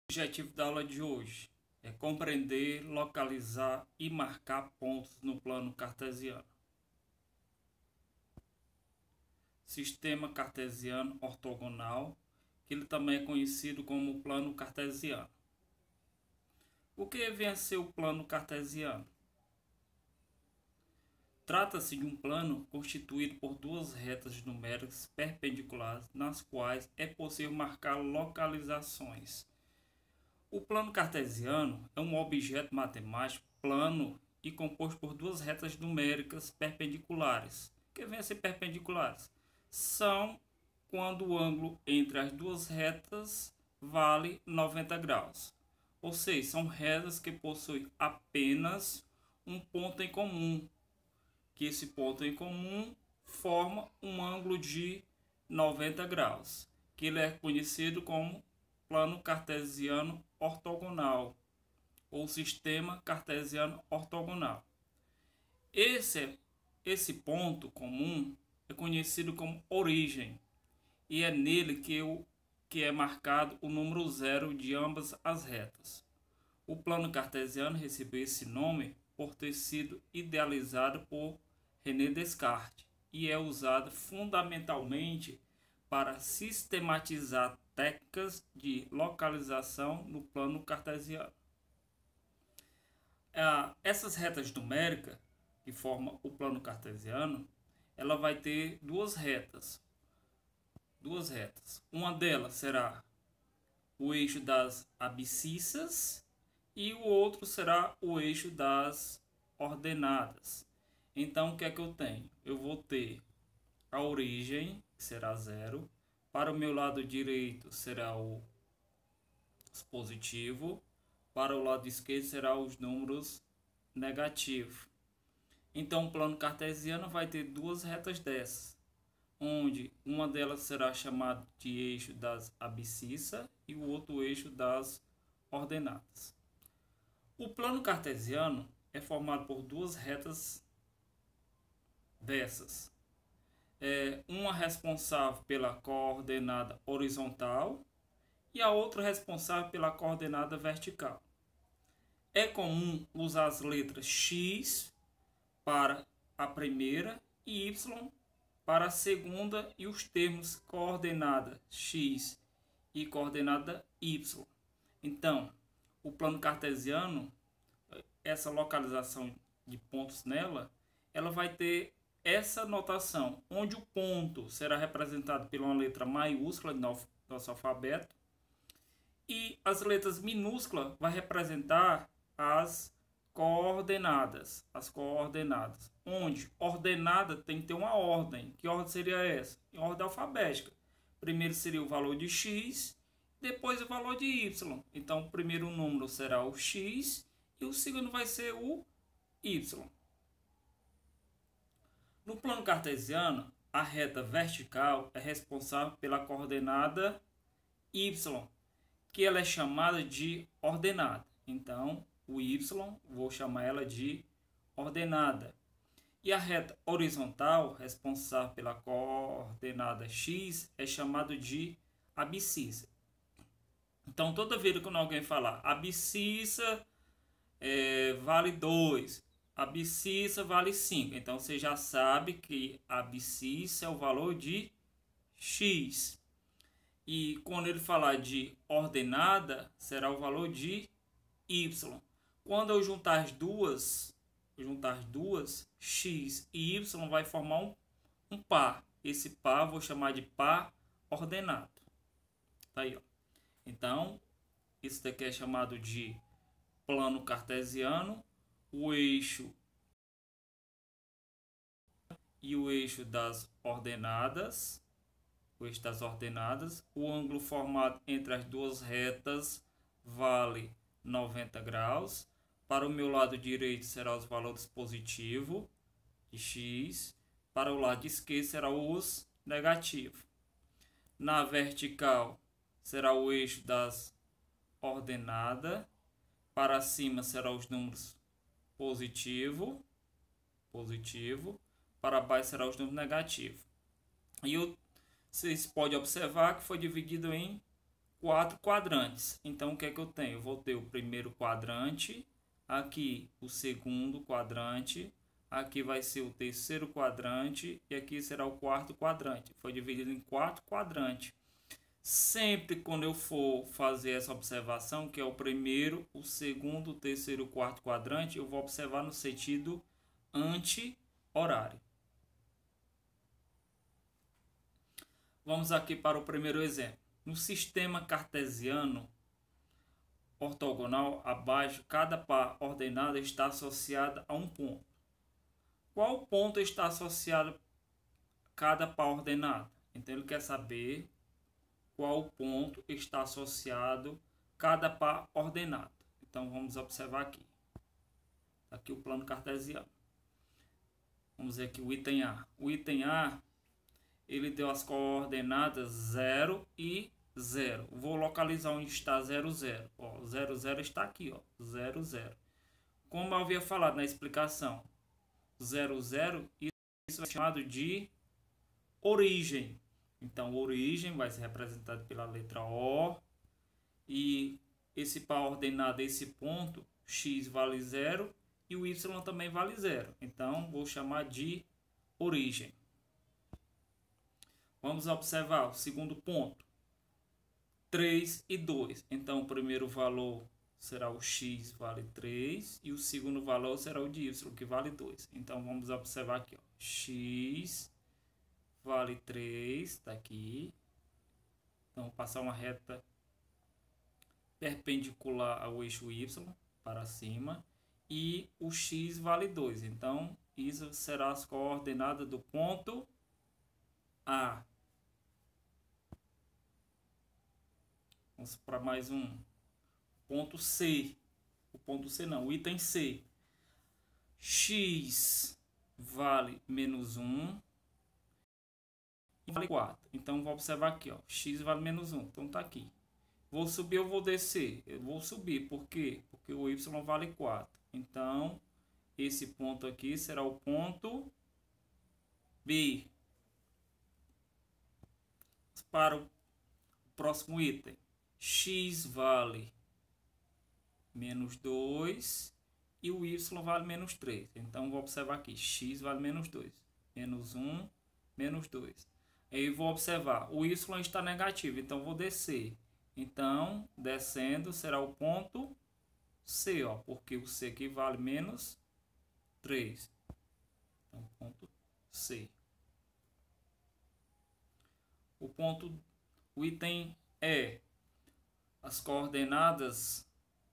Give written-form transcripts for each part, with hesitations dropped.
O objetivo da aula de hoje é compreender, localizar e marcar pontos no plano cartesiano. Sistema cartesiano ortogonal, que ele também é conhecido como plano cartesiano. O que vem a ser o plano cartesiano? Trata-se de um plano constituído por duas retas numéricas perpendiculares, nas quais é possível marcar localizações. O plano cartesiano é um objeto matemático plano e composto por duas retas numéricas perpendiculares. O que vem a ser perpendiculares? São quando o ângulo entre as duas retas vale 90 graus. Ou seja, são retas que possuem apenas um ponto em comum, que esse ponto em comum forma um ângulo de 90 graus, que ele é conhecido como plano cartesiano ortogonal ou sistema cartesiano ortogonal. Esse ponto comum é conhecido como origem e é nele que é marcado o número zero de ambas as retas. O plano cartesiano recebeu esse nome por ter sido idealizado por René Descartes e é usado fundamentalmente para sistematizar técnicas de localização no plano cartesiano. Essas retas numéricas que formam o plano cartesiano, ela vai ter duas retas. Uma delas será o eixo das abscissas e o outro será o eixo das ordenadas. Então, o que é que eu tenho? Eu vou ter a origem, que será zero. Para o meu lado direito será o positivo. Para o lado esquerdo será os números negativos. Então, o plano cartesiano vai ter duas retas dessas, onde uma delas será chamada de eixo das abscissas e o outro eixo das ordenadas. O plano cartesiano é formado por duas retas dessas. Uma responsável pela coordenada horizontal e a outra responsável pela coordenada vertical. É comum usar as letras X para a primeira e Y para a segunda e os termos coordenada X e coordenada Y. Então, o plano cartesiano, essa localização de pontos nela, ela vai ter essa notação, onde o ponto será representado por uma letra maiúscula no nosso alfabeto e as letras minúsculas vai representar as coordenadas, onde ordenada tem que ter uma ordem. Que ordem seria essa? Em ordem alfabética. Primeiro seria o valor de X, depois o valor de Y. Então, o primeiro número será o X e o segundo vai ser o Y. No plano cartesiano, a reta vertical é responsável pela coordenada Y, que ela é chamada de ordenada. Então, o Y, vou chamar ela de ordenada. E a reta horizontal, responsável pela coordenada X, é chamada de abscissa. Então, toda vez que alguém falar abscissa vale 2, abscissa vale 5. Então, você já sabe que a abscissa é o valor de X. E quando ele falar de ordenada, será o valor de Y. Quando eu juntar as duas, X e Y vai formar um par. Esse par vou chamar de par ordenado. Tá aí, ó. Então, isso daqui é chamado de plano cartesiano. O eixo e o eixo das ordenadas. O ângulo formado entre as duas retas vale 90 graus. Para o meu lado direito será os valores positivos de X. Para o lado esquerdo será os negativos. Na vertical será o eixo das ordenadas. Para cima serão os números positivo. Para baixo será os números negativos. E vocês podem observar que foi dividido em 4 quadrantes. Então, o que é que eu tenho? Eu vou ter o primeiro quadrante, aqui o segundo quadrante, aqui vai ser o terceiro quadrante e aqui será o quarto quadrante. Foi dividido em 4 quadrantes. Sempre quando eu for fazer essa observação, que é o primeiro, o segundo, o terceiro e o quarto quadrante, eu vou observar no sentido anti-horário. Vamos aqui para o primeiro exemplo. No sistema cartesiano ortogonal, abaixo, cada par ordenada está associada a um ponto. Qual ponto está associado a cada par ordenado? Então, ele quer saber qual ponto está associado a cada par ordenado. Então, vamos observar aqui. Aqui o plano cartesiano. Vamos ver aqui o item A. O item A, ele deu as coordenadas 0 e 0. Vou localizar onde está 0, 0. Ó, 0, 0 está aqui, ó, 0, 0. Como eu havia falado na explicação, 0, 0, isso é chamado de origem. Então, origem vai ser representado pela letra O. E esse par ordenado, esse ponto, x vale 0 e o y também vale 0. Então, vou chamar de origem. Vamos observar o segundo ponto. 3 e 2. Então, o primeiro valor será o x, vale 3. E o segundo valor será o de y, que vale 2. Então, vamos observar aqui. Ó. X vale 3. Está aqui. Então, vou passar uma reta perpendicular ao eixo y para cima. E o x vale 2. Então, isso será as coordenadas do ponto A. Vamos para mais um. Ponto C. O ponto C não, o item C. X vale menos 1 e vale 4. Então, vou observar aqui, ó. X vale menos 1. Então, tá aqui. Vou subir ou vou descer? Eu vou subir. Por quê? Porque o y vale 4. Então, esse ponto aqui será o ponto B. Para o próximo item. X vale menos 2 e o y vale menos 3. Então, vou observar aqui. X vale menos 2. Menos 1, menos 2. Aí, vou observar. O y está negativo, então vou descer. Então, descendo, será o ponto C, ó, porque o C aqui vale menos 3. Então, ponto C. O item E. As coordenadas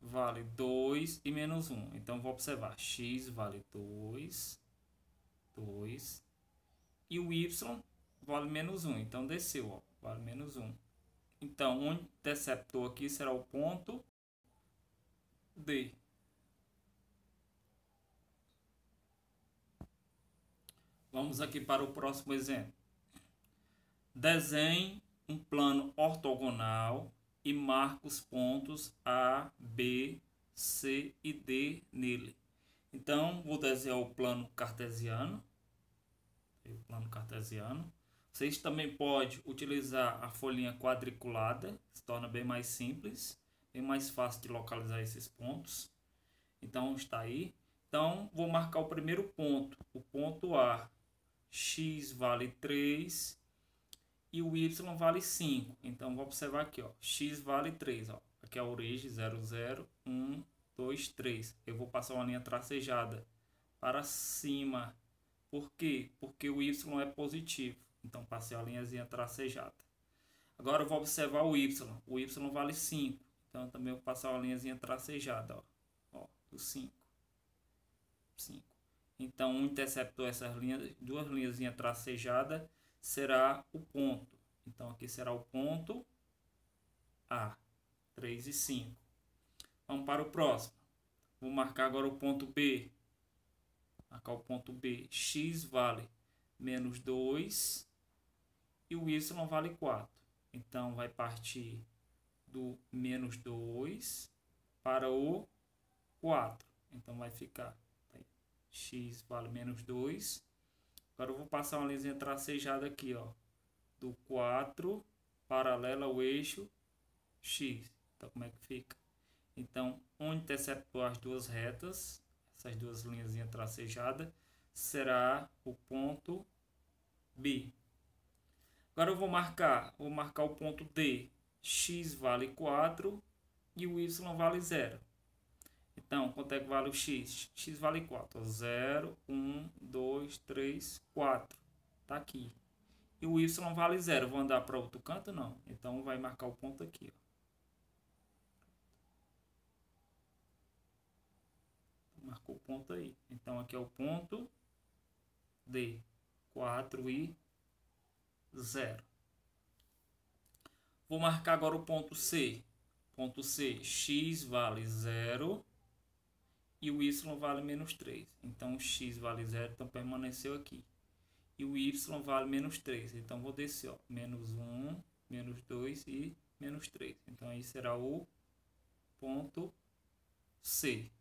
vale 2 e menos 1. Então, vou observar. X vale 2. 2. E o y vale menos 1. Então, desceu, ó, vale menos 1. Então, o interceptor aqui será o ponto D. Vamos aqui para o próximo exemplo. Desenhe um plano ortogonal e marque os pontos A, B, C e D nele. Então, vou desenhar o plano cartesiano. Vocês também podem utilizar a folhinha quadriculada, se torna bem mais simples, bem mais fácil de localizar esses pontos. Então, está aí. Então, vou marcar o primeiro ponto, o ponto A. X vale 3 e o y vale 5. Então, vou observar aqui, ó, x vale 3. Ó. Aqui é a origem, 0, 0, 1, 2, 3. Eu vou passar uma linha tracejada para cima. Por quê? Porque o y é positivo. Então, passei a linhazinha tracejada. Agora, eu vou observar o y. O y vale 5. Então, também vou passar uma linhazinha tracejada. Ó, do 5. 5. Então, um interceptor, essas linhas, duas linhazinhas tracejadas, será o ponto. Então, aqui será o ponto A. 3 e 5. Vamos para o próximo. Vou marcar agora o ponto B. Marcar o ponto B. X vale menos 2 e o y vale 4. Então, vai partir do menos 2 para o 4. Então, vai ficar x vale menos 2. Agora, eu vou passar uma linha tracejada aqui, ó, do 4 paralela ao eixo x. Então, como é que fica? Então, onde interceptou as duas retas, essas duas linhas tracejadas, será o ponto B. Agora eu vou marcar o ponto D. X vale 4 e o Y vale 0. Então, quanto é que vale o X? X vale 4. 0, 1, 2, 3, 4. Está aqui. E o Y vale 0. Vou andar para outro canto? Não. Então, vai marcar o ponto aqui. Ó. Marcou o ponto aí. Então, aqui é o ponto D. 4 e 0. Vou marcar agora o ponto C. Ponto C, x vale 0 e o y vale menos 3. Então, x vale 0, então permaneceu aqui. E o y vale menos 3. Então, vou descer, ó, menos 1, menos 2 e menos 3. Então, aí será o ponto C.